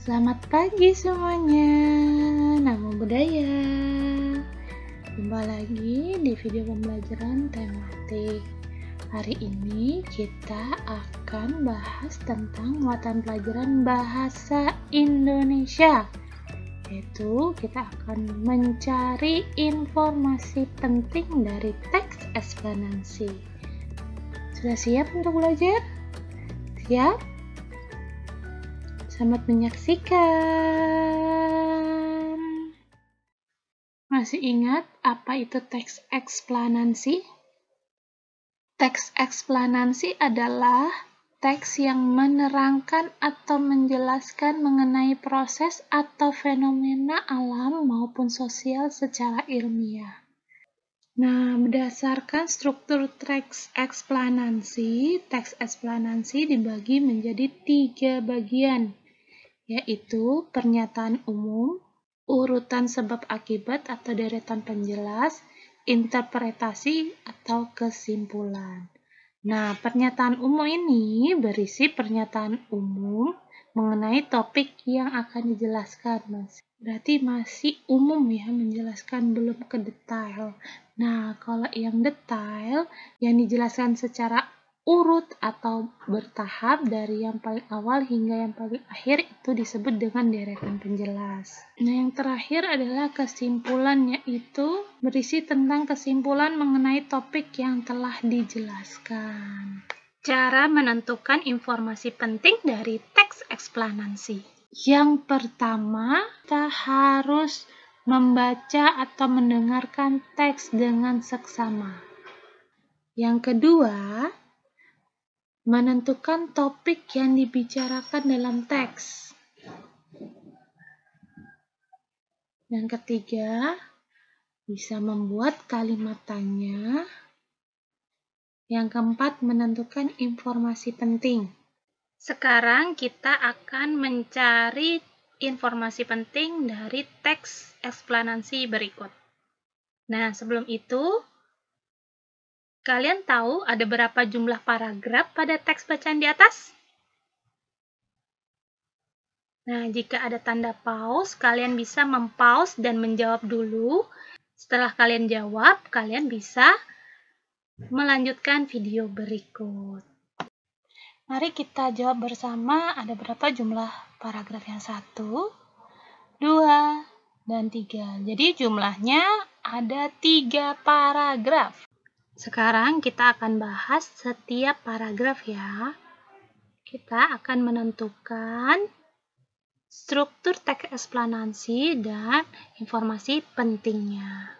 Selamat pagi semuanya, Namo Buddhaya. Jumpa lagi di video pembelajaran tematik. Hari ini kita akan bahas tentang muatan pelajaran bahasa Indonesia. Yaitu kita akan mencari informasi penting dari teks eksplanasi. Sudah siap untuk belajar? Siap? Selamat menyaksikan. Masih ingat apa itu teks eksplanasi? Teks eksplanasi adalah teks yang menerangkan atau menjelaskan mengenai proses atau fenomena alam maupun sosial secara ilmiah. Nah, berdasarkan struktur teks eksplanasi dibagi menjadi 3 bagian, yaitu pernyataan umum, urutan sebab akibat atau deretan penjelas, interpretasi atau kesimpulan. Nah, pernyataan umum ini berisi pernyataan umum mengenai topik yang akan dijelaskan, Mas. Berarti masih umum ya, menjelaskan belum ke detail. Nah, kalau yang detail yang dijelaskan secara urut atau bertahap dari yang paling awal hingga yang paling akhir itu disebut dengan deretan penjelas. Nah, yang terakhir adalah kesimpulan, yaitu berisi tentang kesimpulan mengenai topik yang telah dijelaskan. Cara menentukan informasi penting dari teks eksplanasi. Yang pertama, kita harus membaca atau mendengarkan teks dengan seksama. Yang kedua, menentukan topik yang dibicarakan dalam teks. Yang ketiga, bisa membuat kalimat tanya. Yang keempat, menentukan informasi penting. Sekarang kita akan mencari informasi penting dari teks eksplanasi berikut. Nah, sebelum itu, kalian tahu ada berapa jumlah paragraf pada teks bacaan di atas? Nah, jika ada tanda pause, kalian bisa mempause dan menjawab dulu. Setelah kalian jawab, kalian bisa melanjutkan video berikut. Mari kita jawab bersama, ada berapa jumlah paragraf yang 1, 2, dan 3. Jadi jumlahnya ada 3 paragraf. Sekarang kita akan bahas setiap paragraf ya. Kita akan menentukan struktur teks eksplanasi dan informasi pentingnya.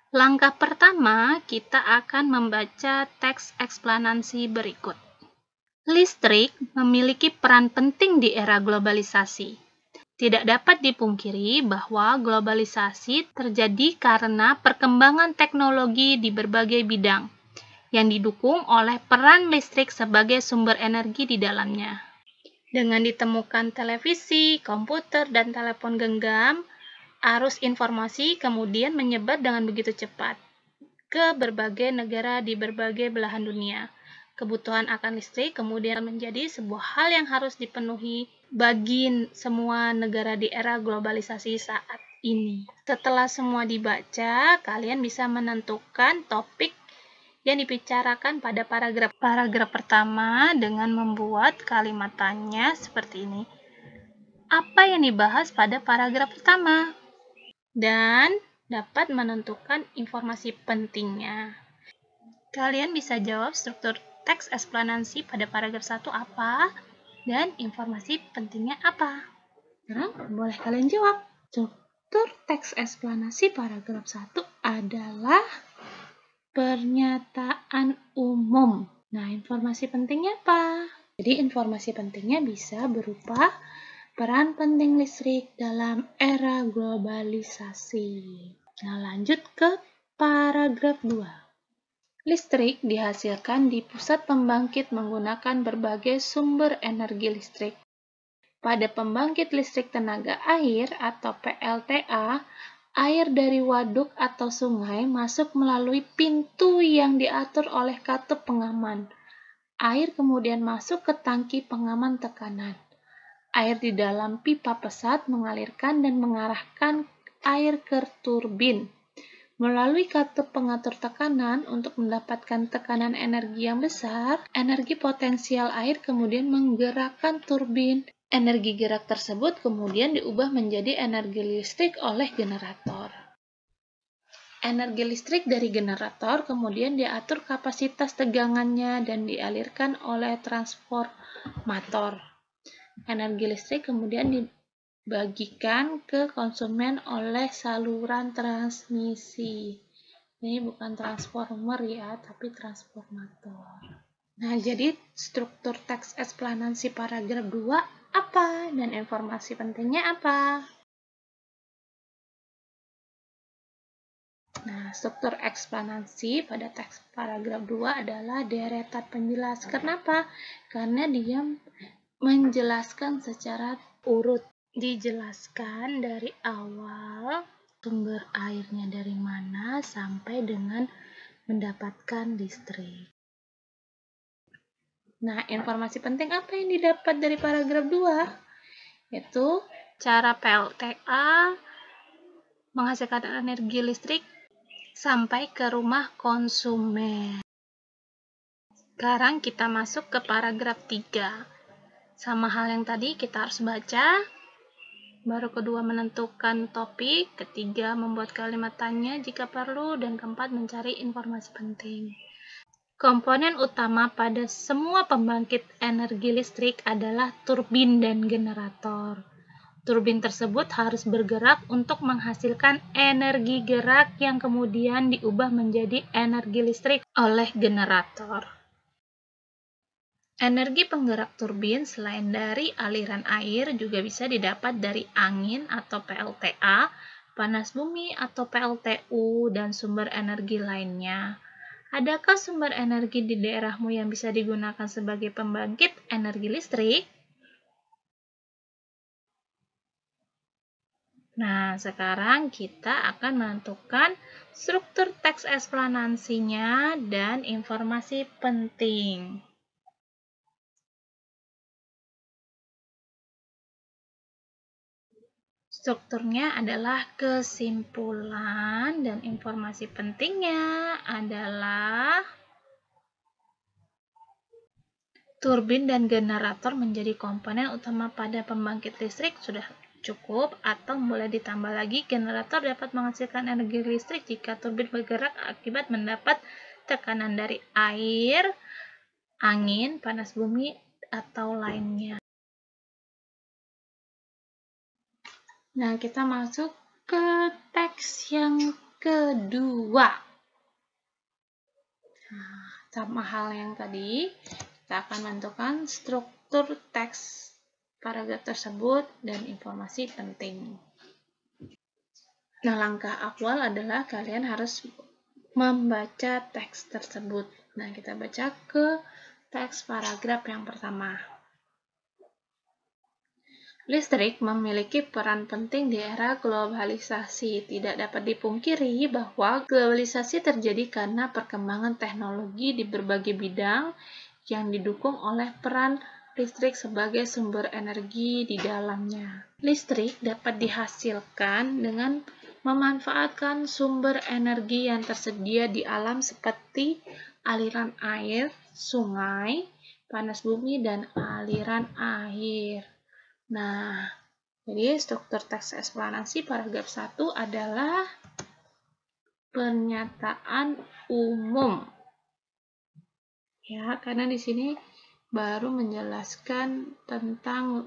Langkah pertama, kita akan membaca teks eksplanasi berikut. Listrik memiliki peran penting di era globalisasi. Tidak dapat dipungkiri bahwa globalisasi terjadi karena perkembangan teknologi di berbagai bidang, yang didukung oleh peran listrik sebagai sumber energi di dalamnya. Dengan ditemukan televisi, komputer, dan telepon genggam, arus informasi kemudian menyebar dengan begitu cepat ke berbagai negara di berbagai belahan dunia. Kebutuhan akan listrik kemudian menjadi sebuah hal yang harus dipenuhi bagi semua negara di era globalisasi saat ini. Setelah semua dibaca, kalian bisa menentukan topik yang dibicarakan pada paragraf pertama dengan membuat kalimat tanya seperti ini. Apa yang dibahas pada paragraf pertama? Dan dapat menentukan informasi pentingnya. Kalian bisa jawab struktur teks eksplanasi pada paragraf 1 apa dan informasi pentingnya apa. Sekarang boleh kalian jawab. Struktur teks eksplanasi paragraf 1 adalah pernyataan umum. Nah, informasi pentingnya apa? Jadi informasi pentingnya bisa berupa peran penting listrik dalam era globalisasi. Nah, lanjut ke paragraf 2. Listrik dihasilkan di pusat pembangkit menggunakan berbagai sumber energi listrik. Pada pembangkit listrik tenaga air atau PLTA, air dari waduk atau sungai masuk melalui pintu yang diatur oleh katup pengaman. Air kemudian masuk ke tangki pengaman tekanan. Air di dalam pipa pesat mengalirkan dan mengarahkan air ke turbin. Melalui katup pengatur tekanan untuk mendapatkan tekanan energi yang besar, energi potensial air kemudian menggerakkan turbin. Energi gerak tersebut kemudian diubah menjadi energi listrik oleh generator. Energi listrik dari generator kemudian diatur kapasitas tegangannya dan dialirkan oleh transformator. Energi listrik kemudian dibagikan ke konsumen oleh saluran transmisi. Ini bukan transformer ya, tapi transformator. Nah, jadi struktur teks eksplanasi paragraf 2 apa dan informasi pentingnya apa? Nah, struktur eksplanasi pada teks paragraf 2 adalah deretan penjelas. Kenapa? Karena dia menjelaskan secara urut. Dijelaskan dari awal sumber airnya dari mana sampai dengan mendapatkan listrik. Nah, informasi penting apa yang didapat dari paragraf 2? Yaitu cara PLTA menghasilkan energi listrik sampai ke rumah konsumen. Sekarang kita masuk ke paragraf 3. Sama hal yang tadi, kita harus baca. Baru kedua menentukan topik, ketiga membuat kalimat tanya jika perlu, dan keempat mencari informasi penting. Komponen utama pada semua pembangkit energi listrik adalah turbin dan generator. Turbin tersebut harus bergerak untuk menghasilkan energi gerak yang kemudian diubah menjadi energi listrik oleh generator. Energi penggerak turbin selain dari aliran air juga bisa didapat dari angin atau PLTA, panas bumi atau PLTU, dan sumber energi lainnya. Adakah sumber energi di daerahmu yang bisa digunakan sebagai pembangkit energi listrik? Nah, sekarang kita akan menentukan struktur teks eksplanasinya dan informasi penting. Strukturnya adalah kesimpulan dan informasi pentingnya adalah turbin dan generator menjadi komponen utama pada pembangkit listrik. Sudah cukup atau boleh ditambah lagi, generator dapat menghasilkan energi listrik jika turbin bergerak akibat mendapat tekanan dari air, angin, panas bumi, atau lainnya. Nah, kita masuk ke teks yang kedua. Nah, sama hal yang tadi, kita akan menentukan struktur teks paragraf tersebut dan informasi penting. Nah, langkah awal adalah kalian harus membaca teks tersebut. Nah, kita baca ke teks paragraf yang pertama. Listrik memiliki peran penting di era globalisasi. Tidak dapat dipungkiri bahwa globalisasi terjadi karena perkembangan teknologi di berbagai bidang yang didukung oleh peran listrik sebagai sumber energi di dalamnya. Listrik dapat dihasilkan dengan memanfaatkan sumber energi yang tersedia di alam seperti aliran air, sungai, panas bumi, dan aliran air. Nah, jadi struktur teks eksplanasi paragraf 1 adalah pernyataan umum. Ya, karena di sini baru menjelaskan tentang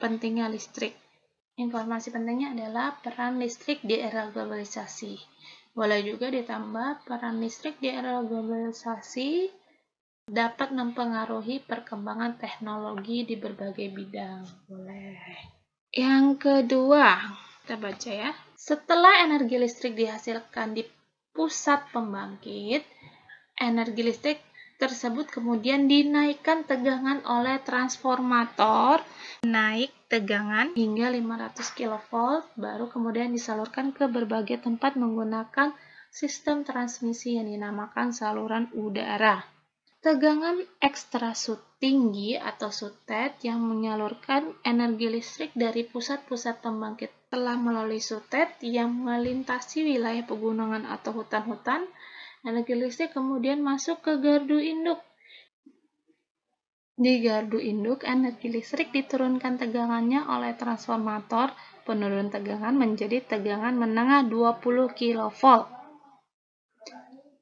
pentingnya listrik. Informasi pentingnya adalah peran listrik di era globalisasi. Boleh juga ditambah peran listrik di era globalisasi dapat mempengaruhi perkembangan teknologi di berbagai bidang. Boleh. Yang kedua, kita baca ya. Setelah energi listrik dihasilkan di pusat pembangkit, energi listrik tersebut kemudian dinaikkan tegangan oleh transformator, naik tegangan hingga 500 kV, baru kemudian disalurkan ke berbagai tempat menggunakan sistem transmisi yang dinamakan saluran udara. Tegangan ekstrasut tinggi atau sutet yang menyalurkan energi listrik dari pusat-pusat pembangkit telah melalui sutet yang melintasi wilayah pegunungan atau hutan-hutan. Energi listrik kemudian masuk ke gardu induk. Di gardu induk, energi listrik diturunkan tegangannya oleh transformator penurun tegangan menjadi tegangan menengah 20 kV.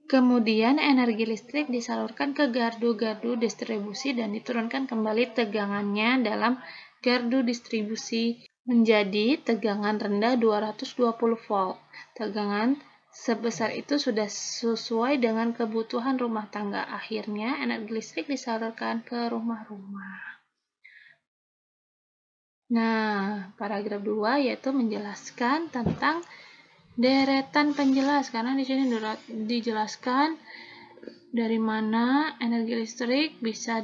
Kemudian energi listrik disalurkan ke gardu-gardu distribusi dan diturunkan kembali tegangannya dalam gardu distribusi menjadi tegangan rendah 220 volt. Tegangan sebesar itu sudah sesuai dengan kebutuhan rumah tangga. Akhirnya energi listrik disalurkan ke rumah-rumah. Nah, paragraf 2 yaitu menjelaskan tentang deretan penjelas, karena di sini dijelaskan dari mana energi listrik bisa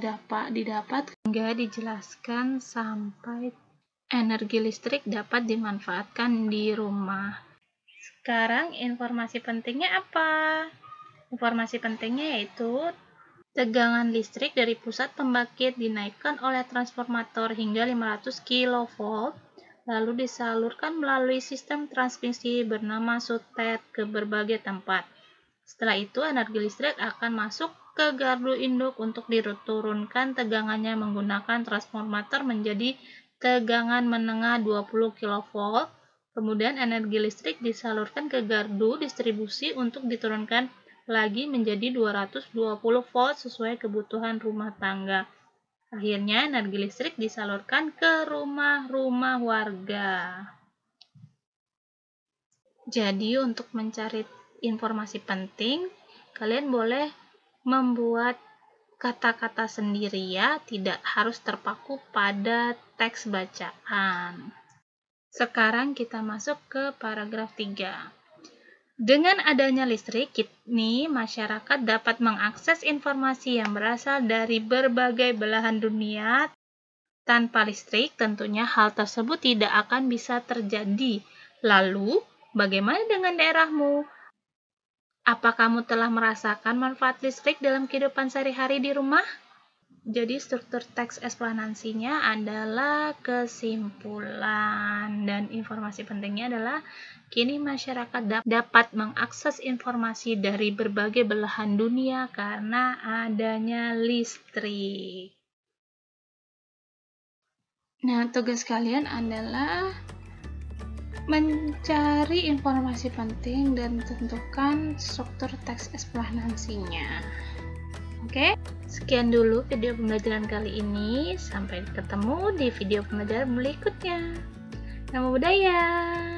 didapat hingga dijelaskan sampai energi listrik dapat dimanfaatkan di rumah. Sekarang informasi pentingnya apa? Informasi pentingnya yaitu tegangan listrik dari pusat pembangkit dinaikkan oleh transformator hingga 500 kV. Lalu disalurkan melalui sistem transmisi bernama sutet ke berbagai tempat. Setelah itu, energi listrik akan masuk ke gardu induk untuk diturunkan tegangannya menggunakan transformator menjadi tegangan menengah 20 kV. Kemudian energi listrik disalurkan ke gardu distribusi untuk diturunkan lagi menjadi 220 volt sesuai kebutuhan rumah tangga. Akhirnya, energi listrik disalurkan ke rumah-rumah warga. Jadi, untuk mencari informasi penting, kalian boleh membuat kata-kata sendiri ya, tidak harus terpaku pada teks bacaan. Sekarang kita masuk ke paragraf 3. Dengan adanya listrik, kini masyarakat dapat mengakses informasi yang berasal dari berbagai belahan dunia. Tanpa listrik, tentunya hal tersebut tidak akan bisa terjadi. Lalu, bagaimana dengan daerahmu? Apa kamu telah merasakan manfaat listrik dalam kehidupan sehari-hari di rumah? Jadi, struktur teks eksplanasinya adalah kesimpulan, dan informasi pentingnya adalah kini masyarakat dapat mengakses informasi dari berbagai belahan dunia karena adanya listrik. Nah, tugas kalian adalah mencari informasi penting dan tentukan struktur teks eksplanasinya. Oke, sekian dulu video pembelajaran kali ini. Sampai ketemu di video pembelajaran berikutnya. Namo Buddhaya!